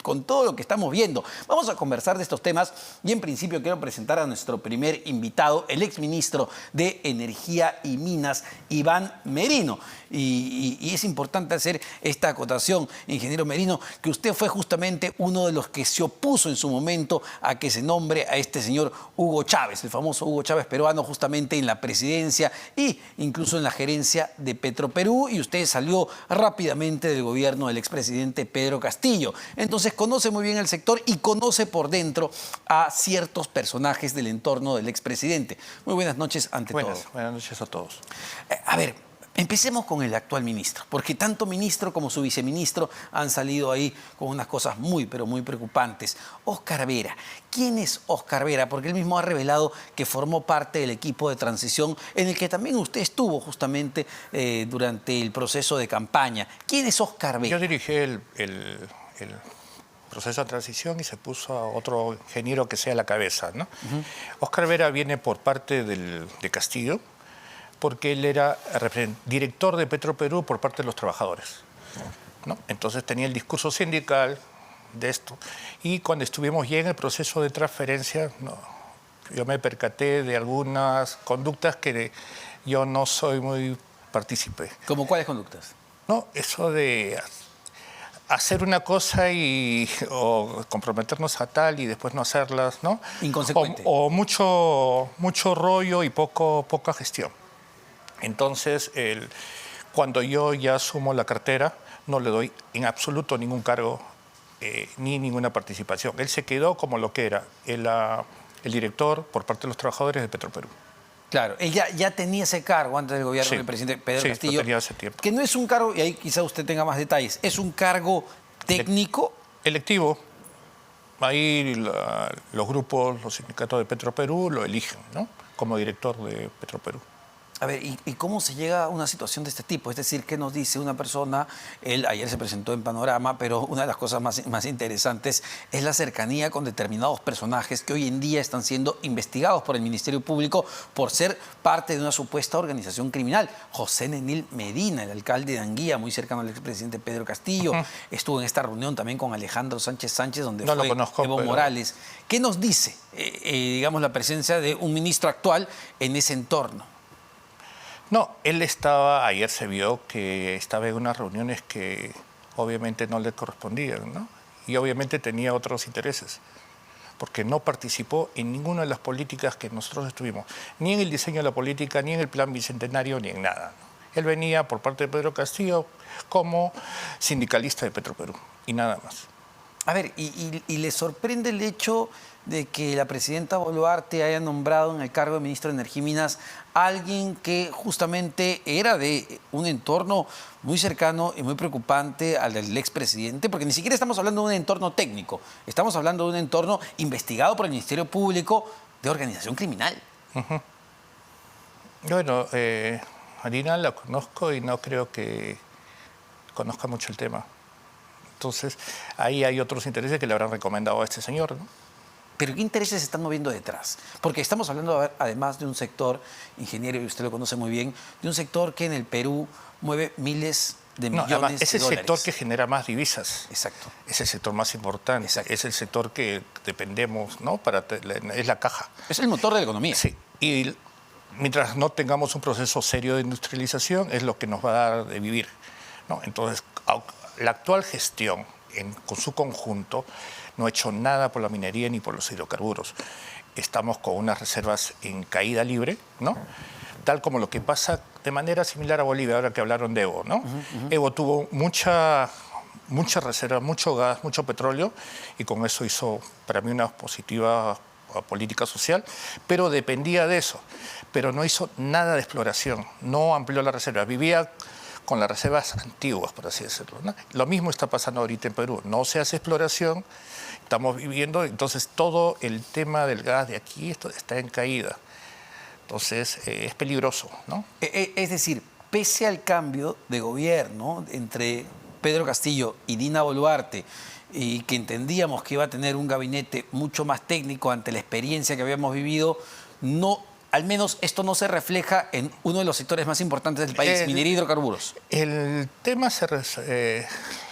con todo lo que estamos viendo. Vamos a conversar de estos temas y en principio quiero presentar a nuestro primer invitado, el exministro de Energía y Minas, Iván Merino. Y es importante hacer esta acotación, ingeniero Merino, que usted fue justamente uno de los que se opuso en su momento a que se nombre a este señor Hugo Chávez, el famoso Hugo Chávez peruano, justamente en la presidencia e incluso en la gerencia de Petroperú, y usted salió rápidamente del gobierno del expresidente Pedro Castillo. Entonces conoce muy bien el sector y conoce por dentro a ciertos personajes del entorno del expresidente. Muy buenas noches ante todo. Buenas noches a todos. A ver, empecemos con el actual ministro, porque tanto ministro como su viceministro han salido ahí con unas cosas muy, pero muy preocupantes. Óscar Vera. ¿Quién es Óscar Vera? Porque él mismo ha revelado que formó parte del equipo de transición en el que también usted estuvo justamente durante el proceso de campaña. ¿Quién es Óscar Vera? Yo dirigí el proceso de transición y se puso a otro ingeniero que sea a la cabeza, ¿no? Óscar Vera viene por parte de Castillo, porque él era director de Petroperú por parte de los trabajadores, ¿no? Entonces tenía el discurso sindical de esto. Y cuando estuvimos ya en el proceso de transferencia, yo me percaté de algunas conductas que yo no soy muy partícipe. ¿Cómo cuáles conductas? No, eso de hacer una cosa o comprometernos a tal y después no hacerlas, ¿no? Inconsecuente. O mucho rollo y poca gestión. Entonces, cuando yo ya asumo la cartera, no le doy en absoluto ningún cargo ni ninguna participación. Él se quedó como lo que era, el director por parte de los trabajadores de Petroperú. Claro, él ya tenía ese cargo antes del gobierno del presidente Pedro Castillo. Sí, lo tenía hace tiempo. Que no es un cargo, y ahí quizá usted tenga más detalles, ¿es un cargo técnico? Electivo. Ahí los grupos, los sindicatos de Petroperú lo eligen, ¿no? Como director de Petroperú. A ver, ¿y cómo se llega a una situación de este tipo? Es decir, ¿qué nos dice una persona? Él ayer se presentó en Panorama, pero una de las cosas más interesantes es la cercanía con determinados personajes que hoy en día están siendo investigados por el Ministerio Público por ser parte de una supuesta organización criminal. José Nenil Medina, el alcalde de Anguía, muy cercano al expresidente Pedro Castillo, estuvo en esta reunión también con Alejandro Sánchez, donde fue Evo Morales. ¿Qué nos dice, digamos, la presencia de un ministro actual en ese entorno? No, ayer se vio que estaba en unas reuniones que obviamente no le correspondían, ¿no? Y obviamente tenía otros intereses, porque no participó en ninguna de las políticas que nosotros estuvimos, ni en el diseño de la política, ni en el plan bicentenario, ni en nada, ¿no? Él venía por parte de Pedro Castillo como sindicalista de Petroperú, y nada más. A ver, ¿y le sorprende el hecho de que la presidenta Boluarte haya nombrado en el cargo de ministro de Energía y Minas a alguien que justamente era de un entorno muy cercano y muy preocupante al del expresidente? Porque ni siquiera estamos hablando de un entorno técnico, estamos hablando de un entorno investigado por el Ministerio Público de organización criminal. Bueno, Marina la conozco y no creo que conozca mucho el tema. Entonces, ahí hay otros intereses que le habrán recomendado a este señor, ¿no? Pero ¿qué intereses se están moviendo detrás? Porque estamos hablando, además de un sector, ingeniero, y usted lo conoce muy bien, de un sector que en el Perú mueve miles de millones de dólares. Es el sector que genera más divisas. Exacto. Es el sector más importante. Exacto. Es el sector que dependemos, ¿no? Es la caja. Es el motor de la economía. Sí. Y mientras no tengamos un proceso serio de industrialización, es lo que nos va a dar de vivir, ¿no? Entonces, la actual gestión, con su conjunto, no ha hecho nada por la minería ni por los hidrocarburos. Estamos con unas reservas en caída libre, ¿no? Tal como lo que pasa de manera similar a Bolivia, ahora que hablaron de Evo, ¿no? Evo tuvo mucha reserva, mucho gas, mucho petróleo, y con eso hizo, para mí, una positiva política social, pero dependía de eso. Pero no hizo nada de exploración, no amplió la reserva, vivía con las reservas antiguas, por así decirlo, ¿no? Lo mismo está pasando ahorita en Perú. No se hace exploración, estamos viviendo, entonces todo el tema del gas de aquí está en caída. Entonces es peligroso, ¿no? Es decir, pese al cambio de gobierno entre Pedro Castillo y Dina Boluarte, y que entendíamos que iba a tener un gabinete mucho más técnico ante la experiencia que habíamos vivido, al menos esto no se refleja en uno de los sectores más importantes del país, minería y hidrocarburos. El tema,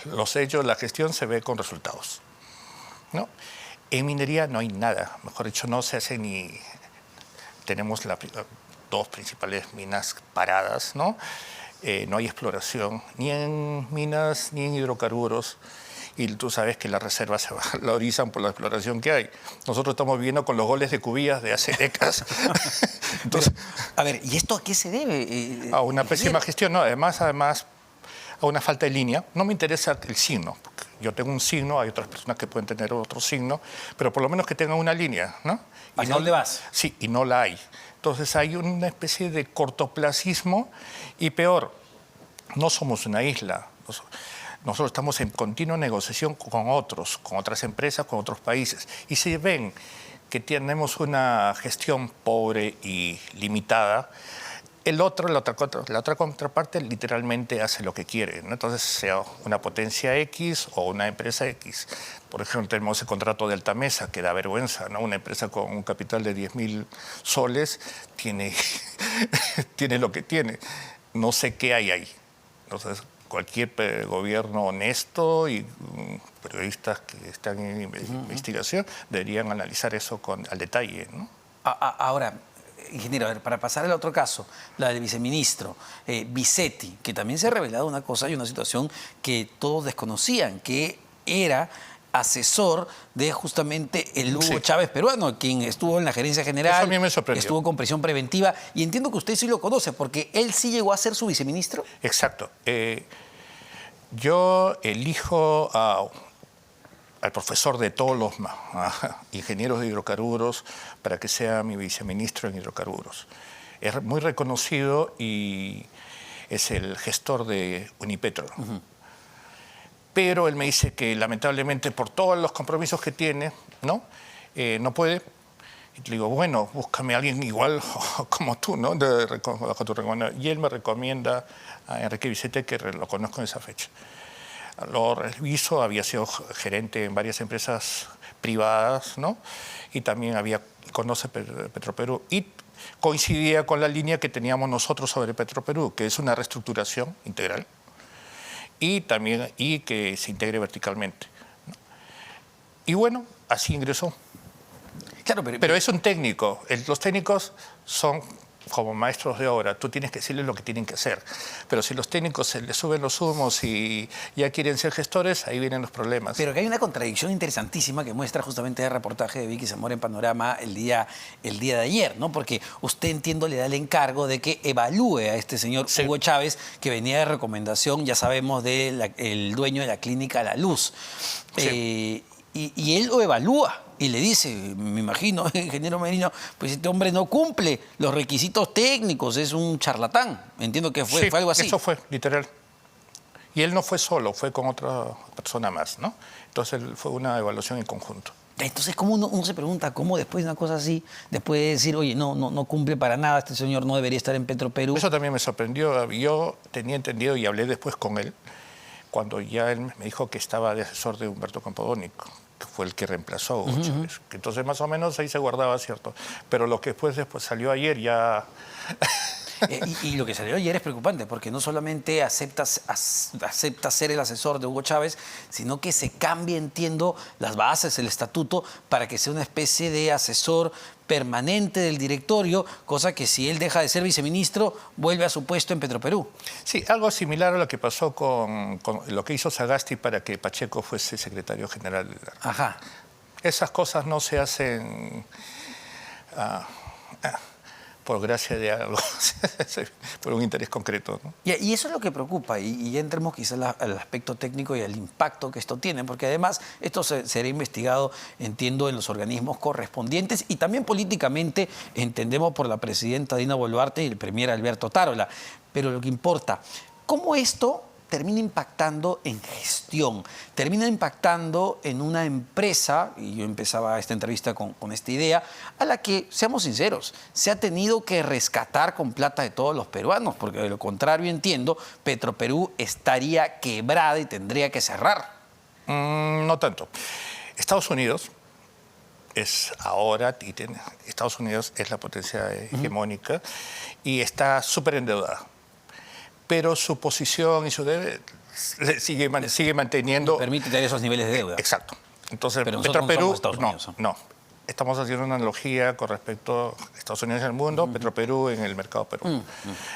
los hechos, la gestión se ve con resultados. ¿no? En minería no hay nada, mejor dicho, no se hace ni... Tenemos las dos principales minas paradas, ¿no? No hay exploración ni en minas ni en hidrocarburos. Y tú sabes que las reservas se valorizan por la exploración que hay. Nosotros estamos viviendo con los goles de Cubillas de hace décadas. Entonces, a ver, ¿y esto a qué se debe? A una pésima gestión, no, además a una falta de línea. No me interesa el signo, porque yo tengo un signo, hay otras personas que pueden tener otro signo, pero por lo menos que tengan una línea, ¿no? ¿Hacia dónde vas? Sí, y no la hay. Entonces hay una especie de cortoplacismo y peor, no somos una isla. Nosotros estamos en continua negociación con otros, con otras empresas, con otros países. Y si ven que tenemos una gestión pobre y limitada, la otra contraparte literalmente hace lo que quiere, ¿no? Entonces, sea una potencia X o una empresa X. Por ejemplo, tenemos el contrato de Altamesa, que da vergüenza, ¿no? Una empresa con un capital de 10.000 soles tiene lo que tiene. No sé qué hay ahí. Entonces, cualquier gobierno honesto y periodistas que están en investigación deberían analizar eso al detalle, ¿no? Ahora, ingeniero, a ver, para pasar al otro caso, la del viceministro Bisetti, que también se ha revelado una cosa y una situación que todos desconocían, que era asesor de justamente el Hugo Chávez peruano, quien estuvo en la gerencia general, eso a mí me sorprendió. Estuvo con prisión preventiva, y entiendo que usted sí lo conoce, porque él sí llegó a ser su viceministro. Exacto. Yo elijo al profesor de todos los ingenieros de hidrocarburos para que sea mi viceministro en hidrocarburos. Es muy reconocido y es el gestor de Unipetro. Pero él me dice que lamentablemente por todos los compromisos que tiene, ¿no? No puede. Y le digo, bueno, búscame a alguien igual como tú, ¿no? Y él me recomienda a Enrique Bisetti, que lo conozco en esa fecha. Lo reviso, había sido gerente en varias empresas privadas, ¿no? Y también conoce Petroperú. Y coincidía con la línea que teníamos nosotros sobre Petroperú, que es una reestructuración integral y que se integre verticalmente, ¿no? Y bueno, así ingresó. Claro, pero es un técnico. Los técnicos son como maestros de obra. Tú tienes que decirles lo que tienen que hacer. Pero si los técnicos se les suben los humos y ya quieren ser gestores, ahí vienen los problemas. Pero que hay una contradicción interesantísima que muestra justamente el reportaje de Vicky Zamora en Panorama el día de ayer, ¿no? Porque usted, entiendo, le da el encargo de que evalúe a este señor Hugo Chávez, que venía de recomendación, ya sabemos, del dueño de la clínica La Luz. Sí. Y él lo evalúa y le dice, me imagino, ingeniero Merino, pues este hombre no cumple los requisitos técnicos, es un charlatán. Entiendo que fue algo así. Eso fue, literal. Y él no fue solo, fue con otra persona más, ¿no? Entonces fue una evaluación en conjunto. Entonces, ¿cómo uno se pregunta cómo después de una cosa así, después de decir, oye, no cumple para nada, este señor no debería estar en Petroperú? Eso también me sorprendió. Yo tenía entendido y hablé después con él, cuando ya él me dijo que estaba de asesor de Humberto Campodónico, que fue el que reemplazó a Hugo Chávez. Entonces, más o menos ahí se guardaba, ¿cierto? Pero lo que después salió ayer ya... Y lo que salió ayer es preocupante, porque no solamente acepta ser el asesor de Hugo Chávez, sino que se cambia, entiendo, las bases, el estatuto, para que sea una especie de asesor permanente del directorio, cosa que si él deja de ser viceministro, vuelve a su puesto en Petroperú. Sí, algo similar a lo que pasó con lo que hizo Sagasti para que Pacheco fuese secretario general. Ajá. Esas cosas no se hacen... por gracia de algo, por un interés concreto, ¿no? Y eso es lo que preocupa, y ya entremos quizás al aspecto técnico y al impacto que esto tiene, porque además esto será investigado, entiendo, en los organismos correspondientes y también políticamente, entendemos, por la presidenta Dina Boluarte y el premier Alberto Tarola. Pero lo que importa, ¿cómo esto termina impactando en gestión, termina impactando en una empresa, y yo empezaba esta entrevista con esta idea, a la que, seamos sinceros, se ha tenido que rescatar con plata de todos los peruanos, porque de lo contrario, entiendo, Petroperú estaría quebrada y tendría que cerrar? No tanto. Estados Unidos es ahora, Estados Unidos es la potencia hegemónica y está súper endeudada. Pero su posición y su deuda sigue manteniendo... Permite tener esos niveles de deuda. Exacto. Entonces, Pero nosotros no Petroperú, somos Estados Unidos, ¿no? no. Estamos haciendo una analogía con respecto a Estados Unidos en el mundo, Petroperú en el mercado Perú.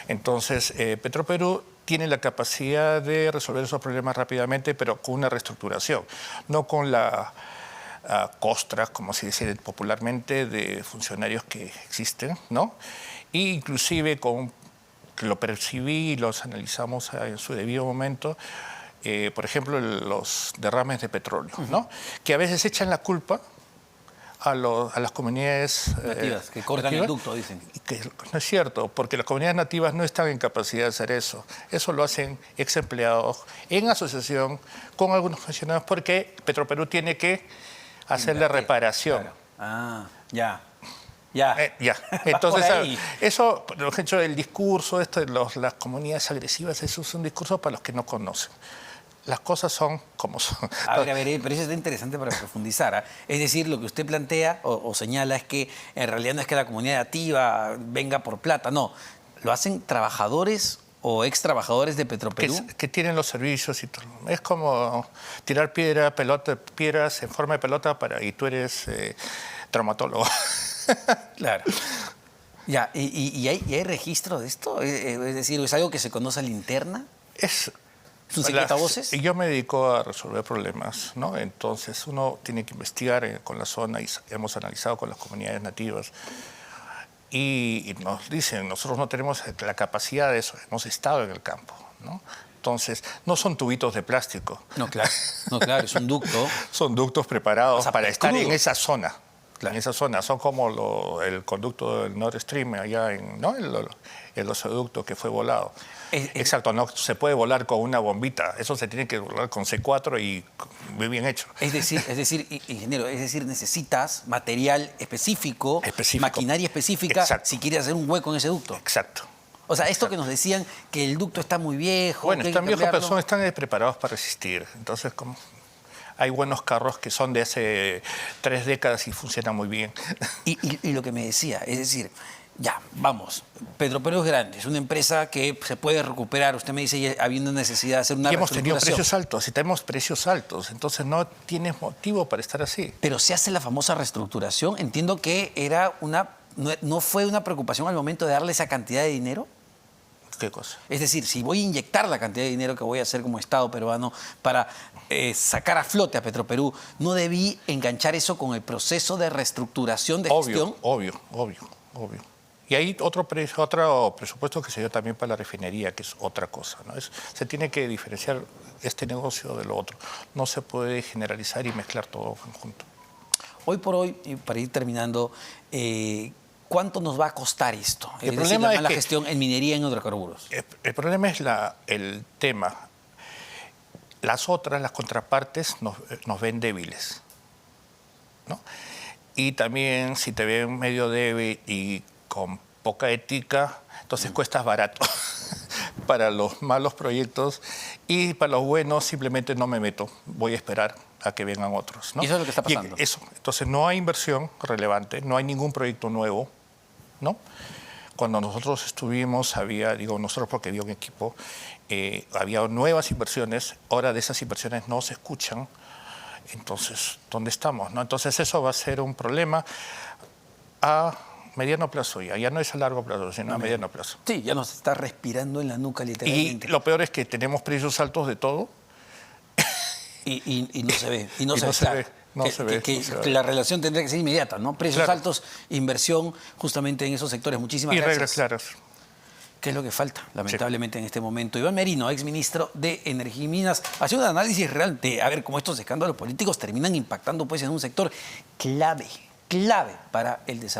Entonces, Petroperú tiene la capacidad de resolver esos problemas rápidamente, pero con una reestructuración, no con la costra, como se dice popularmente, de funcionarios que existen, ¿no? E inclusive con que lo percibí y los analizamos en su debido momento, por ejemplo, los derrames de petróleo, ¿no? Que a veces echan la culpa a las comunidades nativas, que cortan el ducto, dicen. Y que no es cierto, porque las comunidades nativas no están en capacidad de hacer eso. Eso lo hacen ex empleados en asociación con algunos funcionarios, porque Petroperú tiene que hacer la reparación. Claro. Ah, ya. Ya. Entonces, eso, por ejemplo, el discurso, las comunidades agresivas, eso es un discurso para los que no conocen. Las cosas son como son. A ver, pero eso es interesante para profundizar. ¿Ah? Es decir, lo que usted plantea o señala es que en realidad no es que la comunidad nativa venga por plata, no. Lo hacen trabajadores o ex trabajadores de Petroperú. Que tienen los servicios y todo. Es como tirar piedras en forma de pelota y tú eres traumatólogo. Claro. Ya, ¿y hay registro de esto? Es decir, ¿es algo que se conoce a la interna? ¿Es un secreto a voces? Yo me dedico a resolver problemas, ¿no? Entonces uno tiene que investigar con la zona y hemos analizado con las comunidades nativas y nos dicen, nosotros no tenemos la capacidad de eso, hemos estado en el campo, ¿no? Entonces, no son tubitos de plástico. No, claro, es un ducto. Son ductos preparados para estar en esa zona. Claro. En esa zona, son como el conducto del Nord Stream allá el osoducto que fue volado. Exacto, no se puede volar con una bombita, eso se tiene que volar con C4 y muy bien hecho. Es decir, ingeniero, necesitas material específico, maquinaria específica, exacto, si quieres hacer un hueco en ese ducto. Exacto. O sea, esto que nos decían que el ducto está muy viejo. Bueno, están viejos, pero están preparados para resistir. Entonces, como hay buenos carros que son de hace 3 décadas y funcionan muy bien. Y lo que me decía, es decir, ya, vamos, Petroperú es grande, es una empresa que se puede recuperar. Usted me dice, habiendo necesidad de hacer una reestructuración. Y hemos tenido precios altos, y tenemos precios altos, entonces no tienes motivo para estar así. Pero se hace la famosa reestructuración. Entiendo que era no fue una preocupación al momento de darle esa cantidad de dinero. ¿Qué cosa? Es decir, si voy a inyectar la cantidad de dinero que voy a hacer como Estado peruano para sacar a flote a Petroperú, ¿no debí enganchar eso con el proceso de reestructuración de gestión? Obvio. Y hay otro presupuesto que se dio también para la refinería, que es otra cosa, ¿no? Se tiene que diferenciar este negocio de lo otro. No se puede generalizar y mezclar todo junto. Hoy por hoy, y para ir terminando, ¿cuánto nos va a costar esto? El problema es la gestión en minería y en hidrocarburos. El problema es el tema. Las contrapartes nos ven débiles, ¿no? Y también si te ven medio débil y con poca ética, entonces cuestas barato para los malos proyectos, y para los buenos simplemente no me meto, voy a esperar a que vengan otros, ¿no? Y eso es lo que está pasando. Entonces no hay inversión relevante, no hay ningún proyecto nuevo, ¿no? Cuando nosotros estuvimos, nosotros porque había un equipo, había nuevas inversiones, ahora de esas inversiones no se escuchan. Entonces, ¿dónde estamos, no? Entonces eso va a ser un problema a mediano plazo ya no es a largo plazo, sino a mediano plazo. Sí, ya nos está respirando en la nuca literalmente. Y lo peor es que tenemos precios altos de todo. Y no se ve. Y no se ve. Que la relación tendría que ser inmediata, ¿no? Precios altos, inversión justamente en esos sectores. Muchísimas gracias. Y reglas claras. ¿Qué es lo que falta, lamentablemente, en este momento? Iván Merino, exministro de Energía y Minas, hace un análisis real de a ver cómo estos escándalos políticos terminan impactando pues, en un sector clave para el desarrollo.